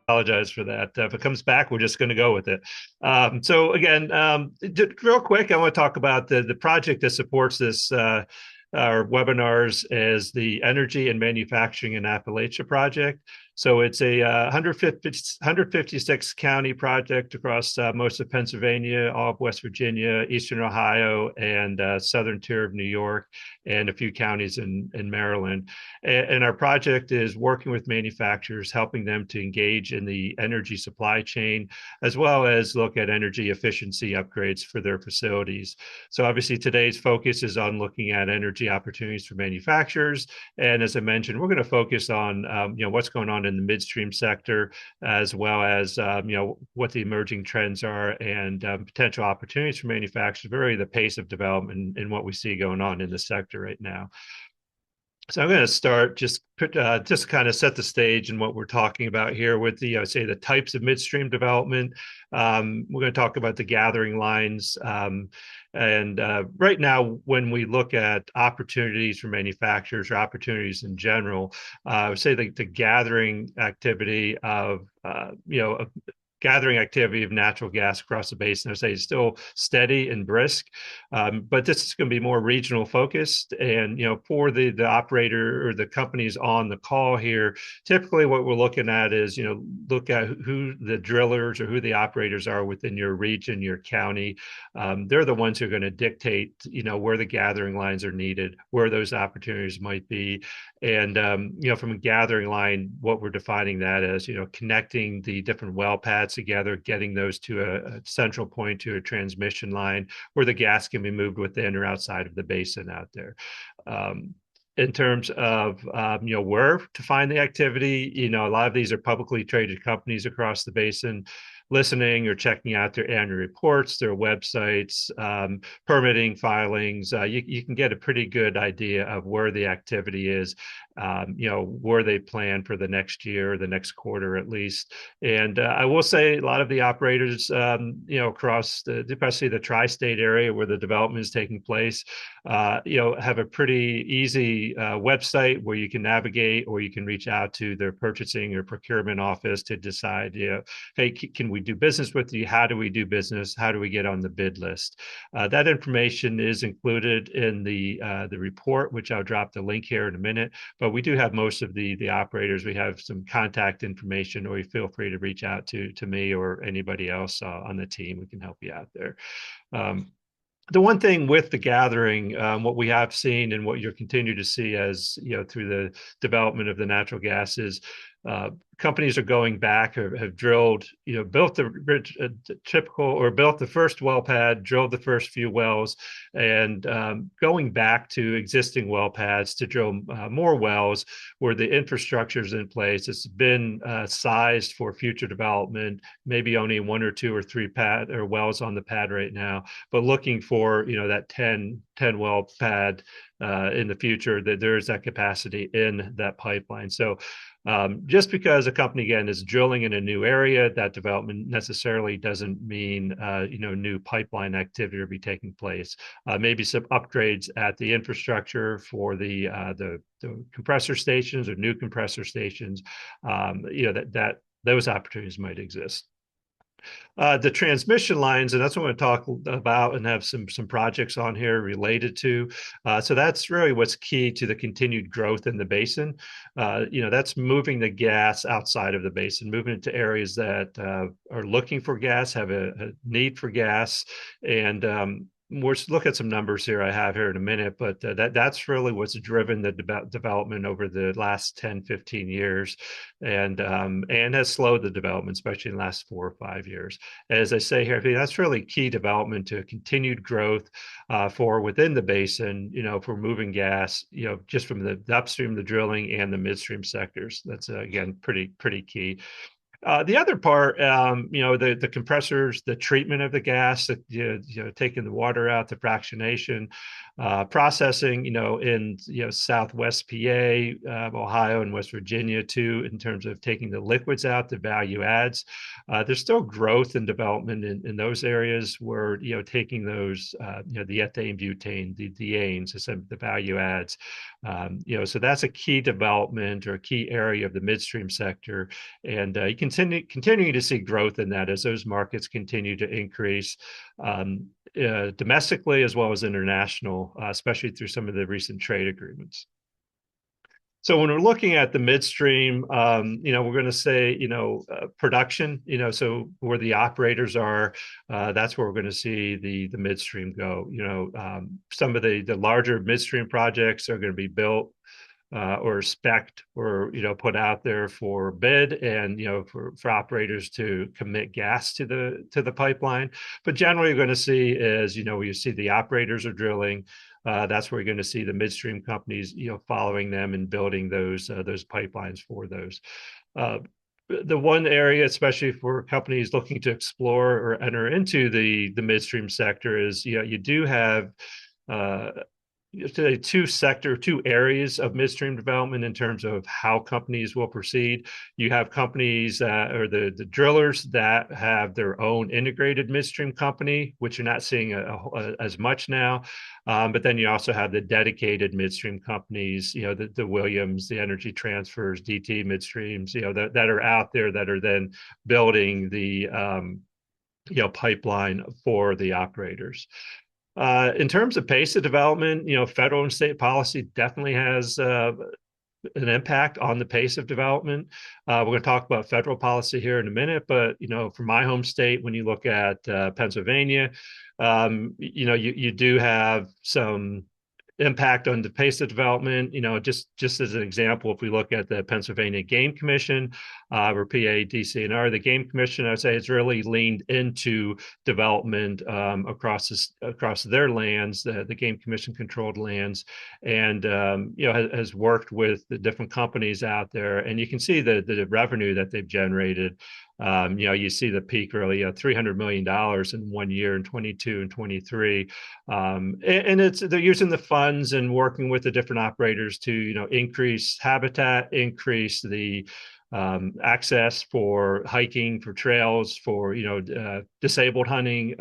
apologize for that. If it comes back, we're just going to go with it. So again, real quick, I want to talk about the project that supports this. Our webinars is the Energy and Manufacturing in Appalachia project. So it's a 156 county project across most of Pennsylvania, all of West Virginia, Eastern Ohio, and southern tier of New York, and a few counties in Maryland. And our project is working with manufacturers, helping them to engage in the energy supply chain, as well as look at energy efficiency upgrades for their facilities. So obviously today's focus is on looking at energy opportunities for manufacturers. And as I mentioned, we're going to focus on what's going on in the midstream sector, as well as what the emerging trends are and potential opportunities for manufacturers, really the pace of development and what we see going on in the sector right now. So I'm going to start just kind of set the stage and what we're talking about here with the say the types of midstream development. We're going to talk about the gathering lines. And right now, when we look at opportunities for manufacturers or opportunities in general, I would say the gathering activity of gathering activity of natural gas across the basin, I say, is still steady and brisk, but this is going to be more regional focused. And for the operator or the companies on the call here, typically what we're looking at is look at who the drillers or who the operators are within your region, your county. They're the ones who are going to dictate where the gathering lines are needed, where those opportunities might be. And from a gathering line, what we're defining that as connecting the different well pads together, getting those to a central point, to a transmission line where the gas can be moved within or outside of the basin out there. In terms of where to find the activity, a lot of these are publicly traded companies across the basin. Listening or checking out their annual reports, their websites, permitting filings, you can get a pretty good idea of where the activity is, where they plan for the next year, the next quarter at least. And I will say a lot of the operators, across especially the tri-state area where the development is taking place, have a pretty easy website where you can navigate, or you can reach out to their purchasing or procurement office to decide, hey, can we do business with you? How do we do business? How do we get on the bid list? That information is included in the report, which I'll drop the link here in a minute. But we do have most of the operators. We have some contact information, or you feel free to reach out to me or anybody else on the team. We can help you out there. The one thing with the gathering, what we have seen and what you'll continue to see as through the development of the natural gas is companies are going back or have drilled, built the typical or built the first well pad, drilled the first few wells, and going back to existing well pads to drill more wells where the infrastructure is in place. It's been sized for future development, maybe only one or two or three pad or wells on the pad right now, but looking for that 10 well pad in the future, that there is that capacity in that pipeline. So just because a company, again, is drilling in a new area, that development necessarily doesn't mean new pipeline activity will be taking place. Maybe some upgrades at the infrastructure for the compressor stations or new compressor stations. That those opportunities might exist. The transmission lines, and that's what I'm going to talk about and have some projects on here related to. So that's really what's key to the continued growth in the basin. That's moving the gas outside of the basin, moving it to areas that are looking for gas, have a need for gas, and we'll look at some numbers here I have here in a minute, but that's really what's driven the development over the last 10, 15 years, and has slowed the development, especially in the last 4 or 5 years. As I say here, I think that's really key development to continued growth for within the basin, for moving gas, just from the upstream, the drilling, and the midstream sectors. That's, again, pretty key. The other part, the compressors, the treatment of the gas, taking the water out, the fractionation, processing, in Southwest PA, Ohio, and West Virginia too, in terms of taking the liquids out, the value adds. There's still growth and development in those areas where taking those, the ethane, butane, the dienes, the value adds. So that's a key development or a key area of the midstream sector, and you can continuing to see growth in that as those markets continue to increase domestically as well as international, especially through some of the recent trade agreements. So when we're looking at the midstream, we're going to say, production, so where the operators are, that's where we're going to see the midstream go. Some of the larger midstream projects are going to be built or spec'd or put out there for bid, and for operators to commit gas to the pipeline. But generally, you're going to see is where you see the operators are drilling. That's where you're going to see the midstream companies following them and building those pipelines for those. The one area, especially for companies looking to explore or enter into the midstream sector, is you do have two areas of midstream development in terms of how companies will proceed. You have companies or the drillers that have their own integrated midstream company, which you're not seeing as much now. But then you also have the dedicated midstream companies, the Williams, the Energy Transfers, DT Midstreams, that are out there that are then building the pipeline for the operators. In terms of pace of development, federal and state policy definitely has an impact on the pace of development. We're going to talk about federal policy here in a minute, but for my home state, when you look at Pennsylvania, you do have some impact on the pace of development. Just as an example, if we look at the Pennsylvania Game Commission, or PADCNR, the Game Commission, I would say, has really leaned into development across their lands, the Game Commission controlled lands, and has worked with the different companies out there, and you can see the revenue that they've generated. You see the peak really, $300 million in 1 year in 22 and 23. And they're using the funds and working with the different operators to, increase habitat, increase the access for hiking, for trails, for disabled hunting,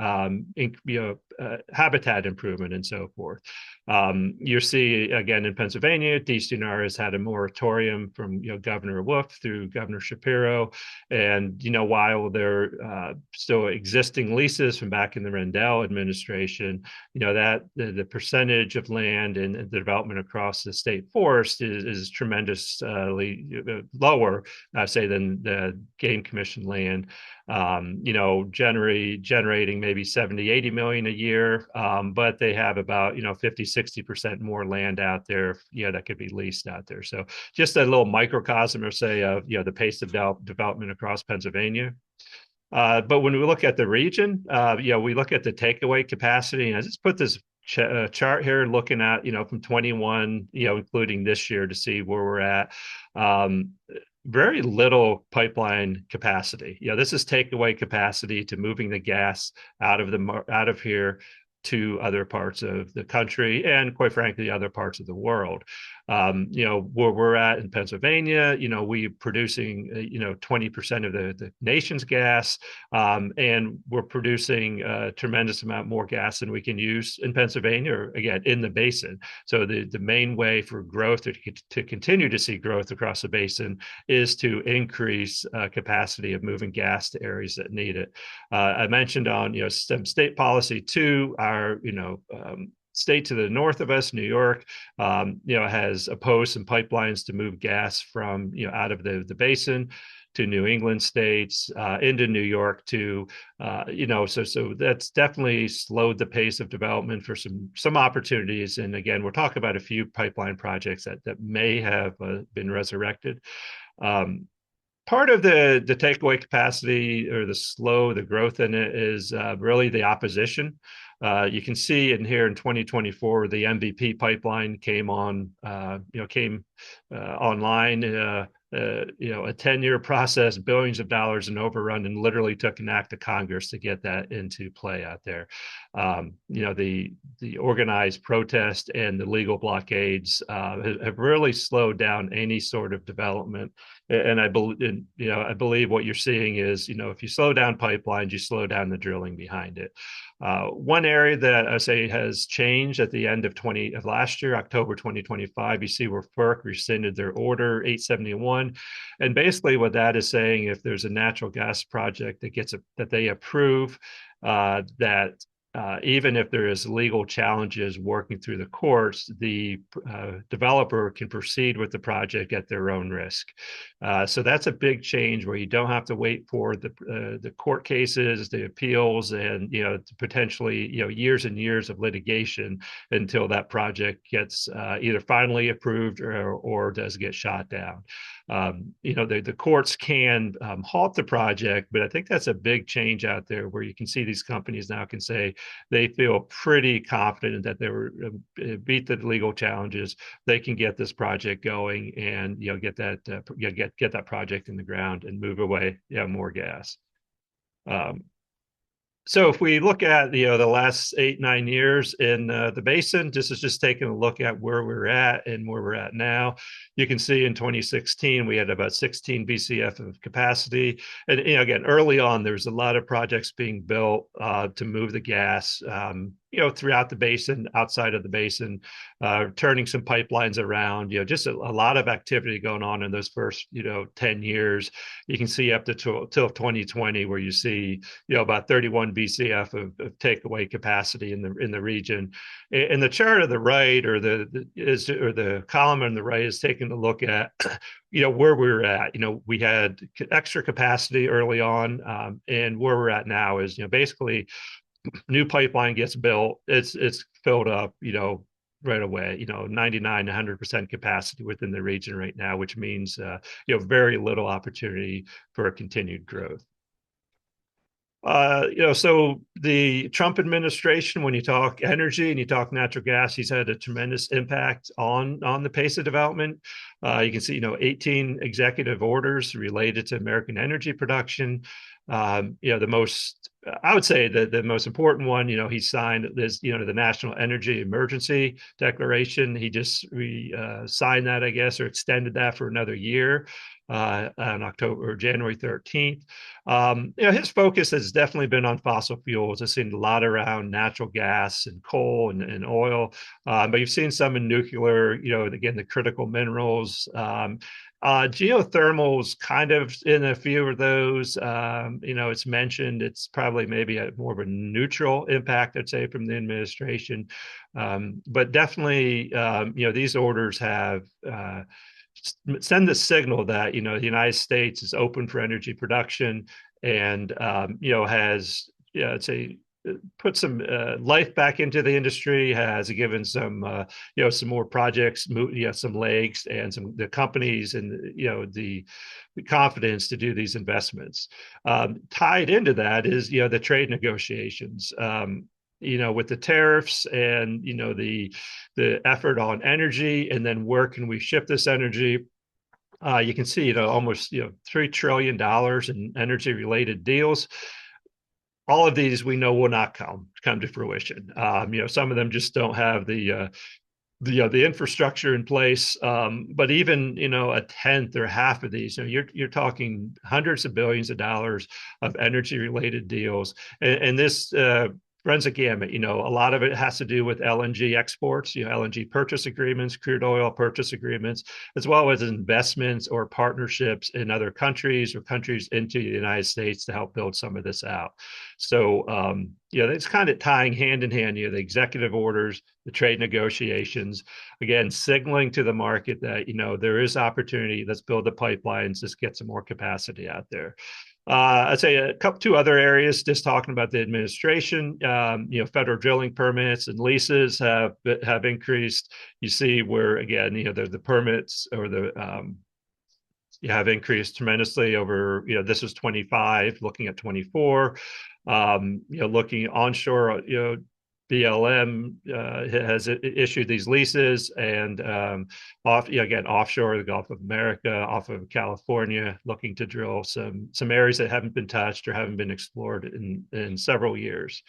habitat improvement, and so forth. You see again in Pennsylvania, DCNR has had a moratorium from Governor Wolf through Governor Shapiro, and while there still existing leases from back in the Rendell administration, that the percentage of land and the development across the state forest is tremendously lower, say, than the Game Commission land. Generating maybe 70-80 million a year, but they have about 50-60% more land out there that could be leased out there. So just a little microcosm, or say, of the pace of development across Pennsylvania. But when we look at the region, we look at the takeaway capacity, and I just put this chart here looking at from 21, including this year, to see where we're at. Very little pipeline capacity. This is takeaway capacity to moving the gas out of here to other parts of the country, and quite frankly, other parts of the world. Where we're at in Pennsylvania, we're producing 20% of the nation's gas, and we're producing a tremendous amount more gas than we can use in Pennsylvania, or again in the basin. So the main way for growth, to continue to see growth across the basin, is to increase capacity of moving gas to areas that need it. I mentioned on some state policy too. Our state to the north of us, New York, has opposed some pipelines to move gas from out of the basin to New England states, into New York to so that's definitely slowed the pace of development for some opportunities. And again, we're talking about a few pipeline projects that may have been resurrected. Part of the takeaway capacity, or the growth in it, is really the opposition. You can see in here in 2024, the MVP pipeline came online. A 10-year process, billions of dollars in overrun, and literally took an act of Congress to get that into play out there. The organized protest and the legal blockades have really slowed down any sort of development. And I believe what you're seeing is, if you slow down pipelines, you slow down the drilling behind it. One area that I say has changed at the end of last year, October 2025, you see where FERC rescinded their order 871. And basically what that is saying, if there's a natural gas project that they approve, that even if there is legal challenges working through the courts, the developer can proceed with the project at their own risk. So that's a big change where you don't have to wait for the court cases, the appeals, and potentially years and years of litigation until that project gets either finally approved or does get shot down. The courts can halt the project, but I think that's a big change out there where you can see these companies now can say they feel pretty confident that they were beat the legal challenges. They can get this project going and get that project in the ground and move away more gas. Um, so if we look at the last 8-9 years in the basin, this is just taking a look at where we're at and where we're at now. You can see in 2016 we had about 16 BCF of capacity, and again early on there's a lot of projects being built to move the gas. Throughout the basin, outside of the basin, turning some pipelines around, just a lot of activity going on in those first, 10 years. You can see up to till 2020, where you see, about 31 BCF of takeaway capacity in the region. And the chart on the right, or the column on the right, is taking a look at, where we were at. We had extra capacity early on, and where we're at now is, basically new pipeline gets built, it's filled up, right away, 99 to 100% capacity within the region right now, which means very little opportunity for continued growth. So the Trump administration, when you talk energy and you talk natural gas, he's had a tremendous impact on the pace of development. You can see, 18 executive orders related to American energy production. I would say that the most important one, he signed this, the National Energy Emergency Declaration. He just signed that, I guess, or extended that for another year on October or January 13th. His focus has definitely been on fossil fuels. I've seen a lot around natural gas and coal and oil, but you've seen some in nuclear, again, the critical minerals. Geothermal's kind of in a few of those. It's mentioned. It's probably maybe more of a neutral impact, I'd say, from the administration. But definitely, these orders have send the signal that the United States is open for energy production and has I'd say put some life back into the industry, has given some some more projects, some legs, and the companies and the confidence to do these investments. Tied into that is the trade negotiations. With the tariffs and the effort on energy, and then where can we ship this energy? You can see almost $3 trillion in energy related deals. All of these we know will not come to fruition. Some of them just don't have the infrastructure in place. But even a tenth or half of these, you're talking hundreds of billions of dollars of energy related deals, and this runs a gamut. A lot of it has to do with LNG exports, LNG purchase agreements, crude oil purchase agreements, as well as investments or partnerships in other countries or countries into the United States to help build some of this out. So, it's kind of tying hand in hand, the executive orders, the trade negotiations, again, signaling to the market that, there is opportunity. Let's build the pipelines. Let's get some more capacity out there. I'd say two other areas, just talking about the administration, federal drilling permits and leases have increased. You see where, again, the permits or have increased tremendously over, this was 25, looking at 24, looking onshore, BLM has issued these leases, and offshore, the Gulf of America, off of California, looking to drill some areas that haven't been touched or haven't been explored in several years.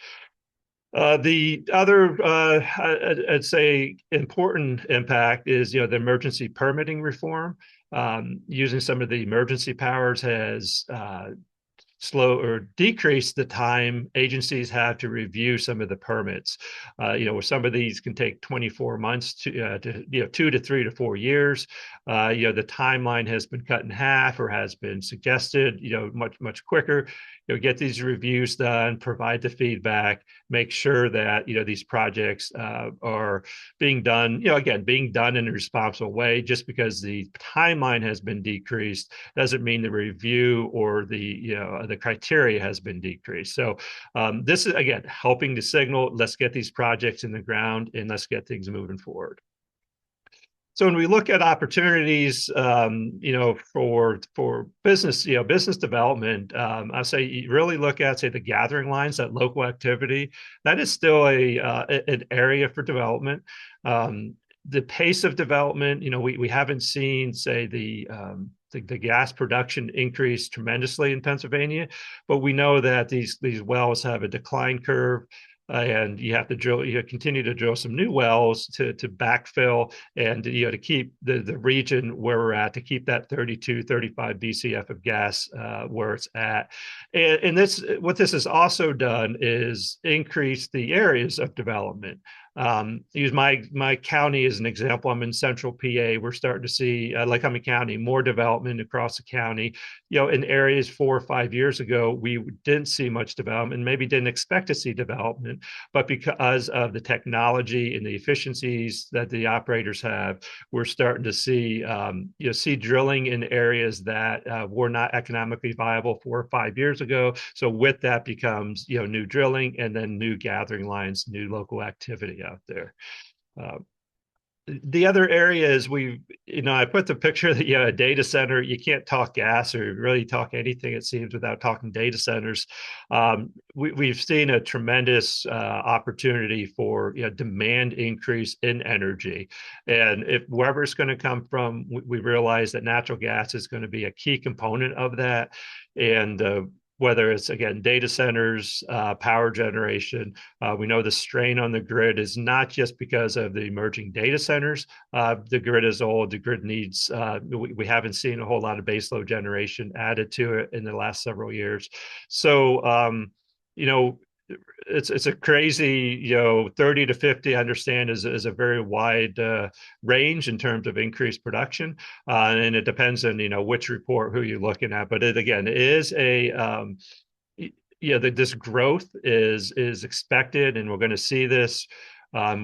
The other, I'd say, important impact is the emergency permitting reform. Using some of the emergency powers has slow or decrease the time agencies have to review some of the permits. Where some of these can take 24 months to 2 to 3 to 4 years. The timeline has been cut in half or has been suggested, much quicker. Get these reviews done, provide the feedback, make sure that these projects are being done, again, being done in a responsible way. Just because the timeline has been decreased doesn't mean the review or the criteria has been decreased. So this is, again, helping to signal, let's get these projects in the ground and let's get things moving forward. So when we look at opportunities, for business, business development, I say you really look at, say, the gathering lines, that local activity. That is still an area for development. The pace of development, we haven't seen, say, the gas production increase tremendously in Pennsylvania, but we know that these wells have a decline curve. And you have to drill, continue to drill some new wells to backfill and to keep the region where we're at, to keep that 32, 35 BCF of gas where it's at. And what this has also done is increase the areas of development. Use my county as an example. I'm in central PA. We're starting to see, Lycoming County, more development across the county. In areas 4 or 5 years ago, we didn't see much development, maybe didn't expect to see development, but because of the technology and the efficiencies that the operators have, we're starting to see, see drilling in areas that were not economically viable 4 or 5 years ago. So with that becomes, new drilling and then new gathering lines, new local activity out there. The other area is I put the picture that, a data center, you can't talk gas or really talk anything, it seems, without talking data centers. We've seen a tremendous opportunity for demand increase in energy. And if wherever it's going to come from, we realize that natural gas is going to be a key component of that. And whether it's, again, data centers, power generation. We know the strain on the grid is not just because of the emerging data centers. The grid is old. The grid needs, we haven't seen a whole lot of baseload generation added to it in the last several years. So, it's a crazy, 30 to 50, I understand, is a very wide range in terms of increased production. And it depends on, which report, who you're looking at. But again, it is this growth is expected, and we're going to see this.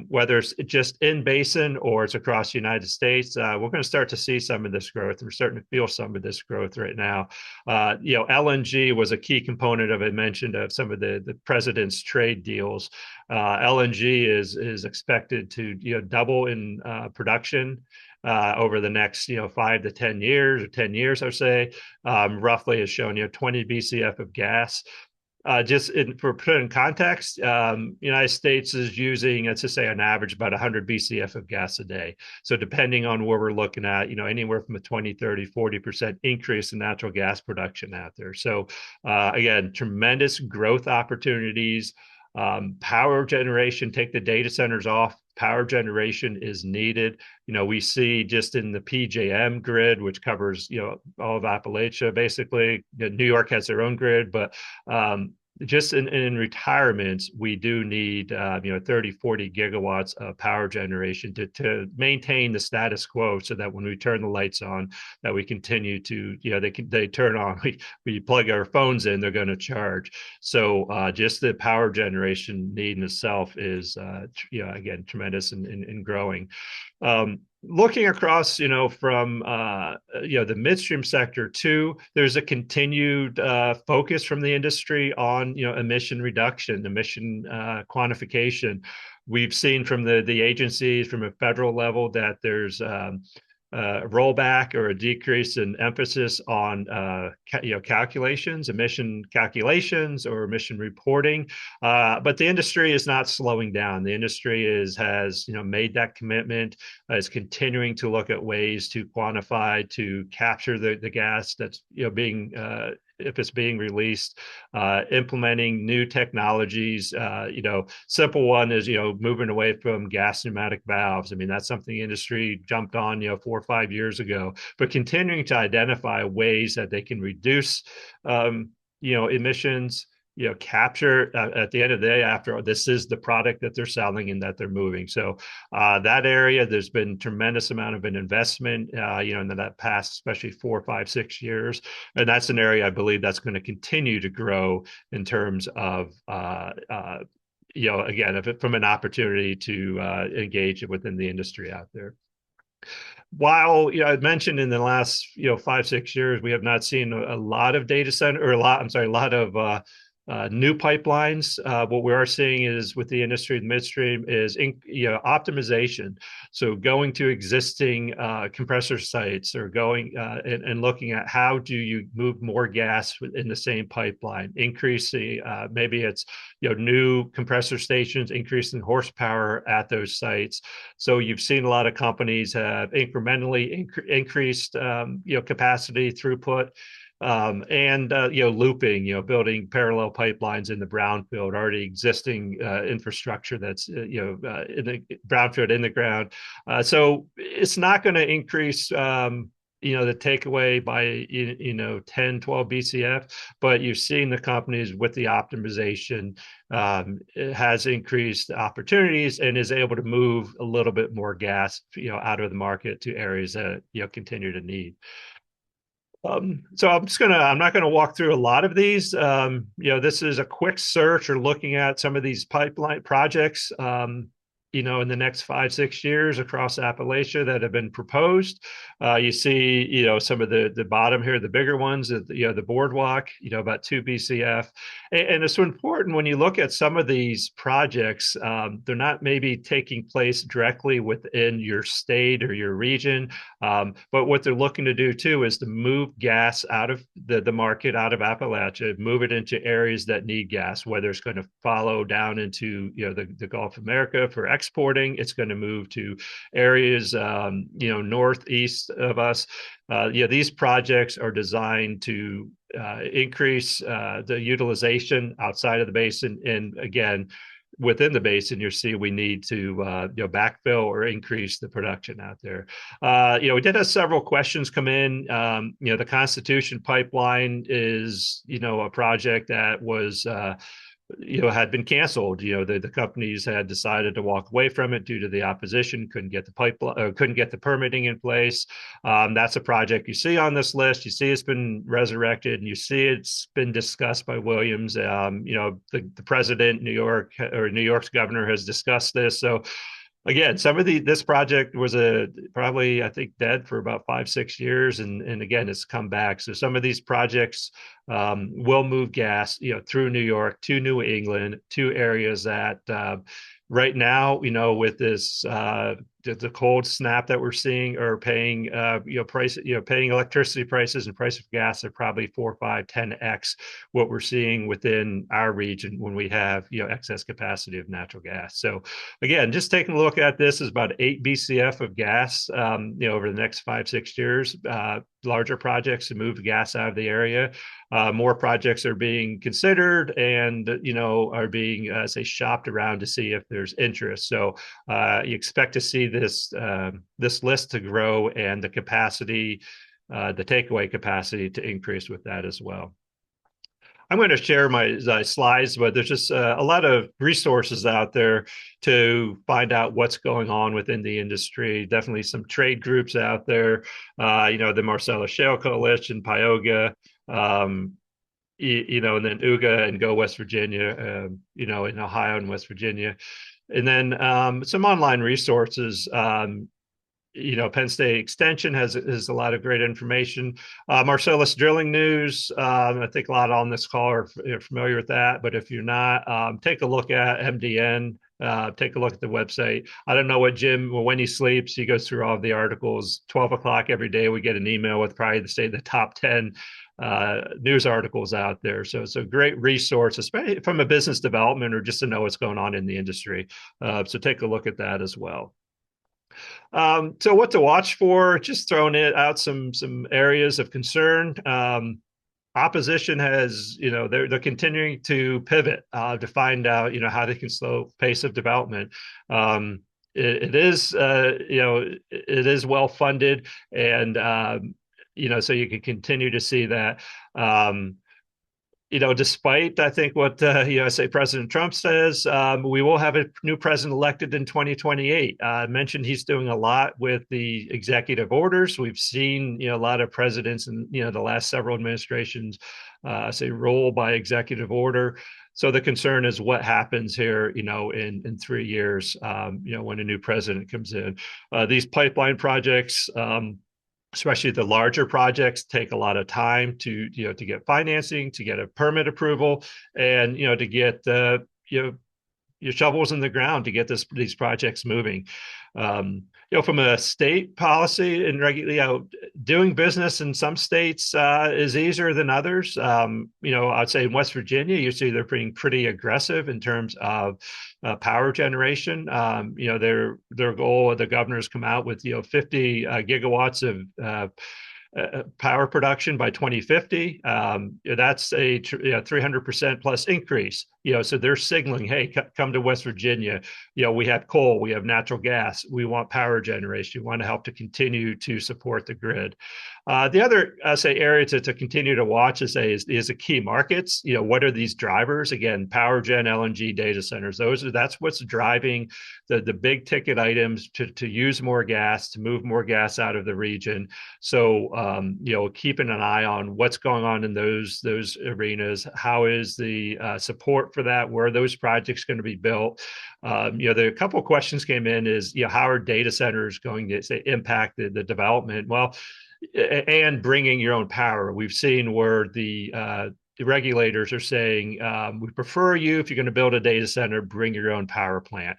Whether it's just in basin or it's across the United States, we're going to start to see some of this growth. We're starting to feel some of this growth right now. LNG was a key component of, I mentioned, of some of the president's trade deals. LNG is expected to double in production over the next 5 to 10 years, or 10 years, I would say. Roughly has shown 20 BCF of gas. For put in context, United States is using, let's just say, on average, about 100 BCF of gas a day. So depending on where we're looking at, anywhere from a 20, 30, 40% increase in natural gas production out there. So again, tremendous growth opportunities. Power generation, take the data centers off. Power generation is needed. We see just in the PJM grid, which covers, all of Appalachia, basically. New York has their own grid, but just in retirements, we do need 30, 40 gigawatts of power generation to maintain the status quo, so that when we turn the lights on, that we continue to, they turn on. We plug our phones in, they're going to charge. So just the power generation need in itself is, again, tremendous and growing. Looking across, from the midstream sector too, there's a continued focus from the industry on emission reduction, emission quantification. We've seen from the agencies, from a federal level, that there's a rollback or a decrease in emphasis on calculations, emission calculations, or emission reporting. But the industry is not slowing down. The industry has made that commitment, is continuing to look at ways to quantify, to capture the gas that's being if it's being released, implementing new technologies. Simple one is, moving away from gas pneumatic valves. I mean, that's something the industry jumped on, 4 or 5 years ago, but continuing to identify ways that they can reduce, emissions, capture at the end of the day, after this is the product that they're selling and that they're moving. So that area, there's been tremendous amount of an investment, in that past, especially 4, 5, 6 years. And that's an area I believe that's going to continue to grow in terms of, again, if from an opportunity to engage within the industry out there. While I mentioned in the last 5, 6 years, we have not seen a lot of data center or a lot of new pipelines. What we are seeing is with the industry, the midstream is optimization. So going to existing compressor sites or going and looking at how do you move more gas in the same pipeline, increase the maybe it's new compressor stations, increasing horsepower at those sites. So you've seen a lot of companies have incrementally increased capacity, throughput, and looping, building parallel pipelines in the brownfield, already existing infrastructure that's in the brownfield in the ground. So it's not going to increase the takeaway by 10, 12 BCF, but you've seen the companies with the optimization, it has increased opportunities and is able to move a little bit more gas out of the market to areas that continue to need. So I'm not gonna walk through a lot of these. This is a quick search or looking at some of these pipeline projects, in the next 5, 6 years across Appalachia that have been proposed. You see, some of the bottom here, the bigger ones, the boardwalk, about 2 BCF. And it's so important when you look at some of these projects, they're not maybe taking place directly within your state or your region. But what they're looking to do too is to move gas out of the market, out of Appalachia, move it into areas that need gas, whether it's going to follow down into the Gulf of America for exporting, it's going to move to areas northeast of us. These projects are designed to increase the utilization outside of the basin, and again, within the basin, you see we need to backfill or increase the production out there. We did have several questions come in. The Constitution Pipeline is a project that was had been canceled. The companies had decided to walk away from it due to the opposition, couldn't get the pipeline, couldn't get the permitting in place. That's a project you see on this list. You see it's been resurrected, and you see it's been discussed by Williams. The president, New York's governor has discussed this. So again, this project was probably, I think, dead for about 5, 6 years, and again, it's come back. So some of these projects will move gas, through New York to New England, to areas that right now, with this the cold snap that we're seeing, are paying paying electricity prices and price of gas are probably 4, 5, 10x what we're seeing within our region when we have excess capacity of natural gas. So again, just taking a look at this is about 8 BCF of gas over the next 5, 6 years. Larger projects to move gas out of the area. More projects are being considered and are being shopped around to see if there's interest. So you expect to see this list to grow and the capacity, the takeaway capacity, to increase with that as well. I'm going to share my slides, but there's just a lot of resources out there to find out what's going on within the industry. Definitely some trade groups out there, the Marcellus Shale Coalition, Pyoga, and then UGA and Go West Virginia, in Ohio and West Virginia. And then some online resources. Penn State Extension has a lot of great information. Marcellus Drilling News, I think a lot on this call are familiar with that, but if you're not, take a look at MDN. Take a look at the website. I don't know what Jim, when he sleeps, he goes through all of the articles. 12 o'clock every day, we get an email with probably the top 10 news articles out there. So it's a great resource, especially from a business development or just to know what's going on in the industry. So take a look at that as well. So what to watch for? Just throwing it out some areas of concern. Opposition has, they're continuing to pivot to find out, how they can slow pace of development. It is, it is well funded, and so you can continue to see that. Despite I think what say President Trump says, we will have a new president elected in 2028. I mentioned he's doing a lot with the executive orders. We've seen a lot of presidents in the last several administrations say rule by executive order. So the concern is what happens here, in 3 years, when a new president comes in. These pipeline projects. Especially the larger projects take a lot of time to get financing, to get a permit approval, and to get your shovels in the ground to get these projects moving. From a state policy and doing business in some states is easier than others. I'd say in West Virginia, you see they're being pretty aggressive in terms of power generation. Their goal, the governor's come out with 50 gigawatts of power production by 2050. That's a 300% plus increase. So they're signaling, hey, come to West Virginia. We have coal, we have natural gas, we want power generation. We want to help to continue to support the grid. The other, say, area to continue to watch is the key markets. What are these drivers? Again, power gen, LNG, data centers. That's what's driving the big ticket items to use more gas, to move more gas out of the region. So keeping an eye on what's going on in those arenas. How is the support for that? Where are those projects going to be built? A couple of questions came in is, how are data centers going to say impact the development? Well, and bringing your own power. We've seen where the regulators are saying, we prefer you, if you're going to build a data center, bring your own power plant.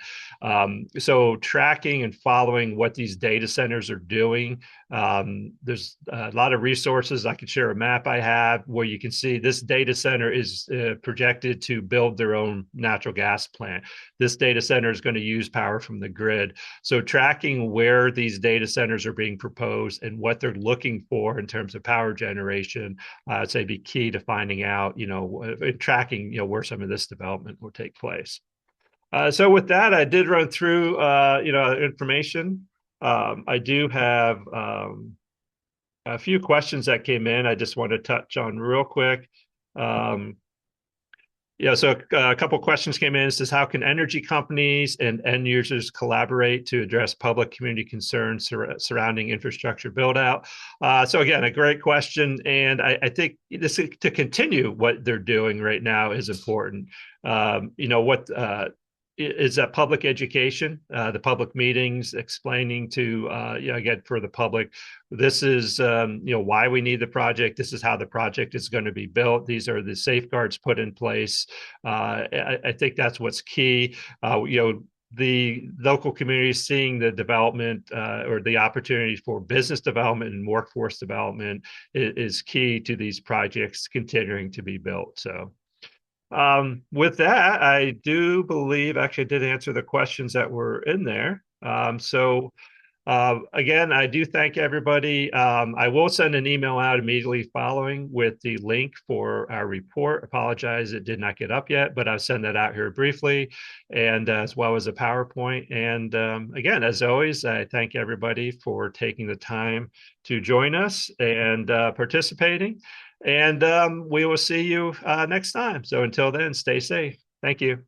So tracking and following what these data centers are doing. There's a lot of resources. I can share a map I have where you can see this data center is projected to build their own natural gas plant. This data center is going to use power from the grid. So tracking where these data centers are being proposed and what they're looking for in terms of power generation, I'd say be key to finding out, tracking, where some of this development will take place. So with that, I did run through, information. I do have a few questions that came in. I just want to touch on real quick. So a couple of questions came in. It says, how can energy companies and end users collaborate to address public community concerns surrounding infrastructure build out? So again, a great question. And I think this to continue what they're doing right now is important. What is that public education, the public meetings, explaining to, again, for the public, this is, why we need the project. This is how the project is going to be built. These are the safeguards put in place. I think that's what's key. The local community seeing the development or the opportunities for business development and workforce development is key to these projects continuing to be built. So. With that, I do believe actually I did answer the questions that were in there. Again, I do thank everybody. I will send an email out immediately following with the link for our report. Apologize, it did not get up yet, but I'll send that out here briefly, and as well as a PowerPoint. And again, as always, I thank everybody for taking the time to join us and participating. And we will see you next time. So until then, stay safe. Thank you.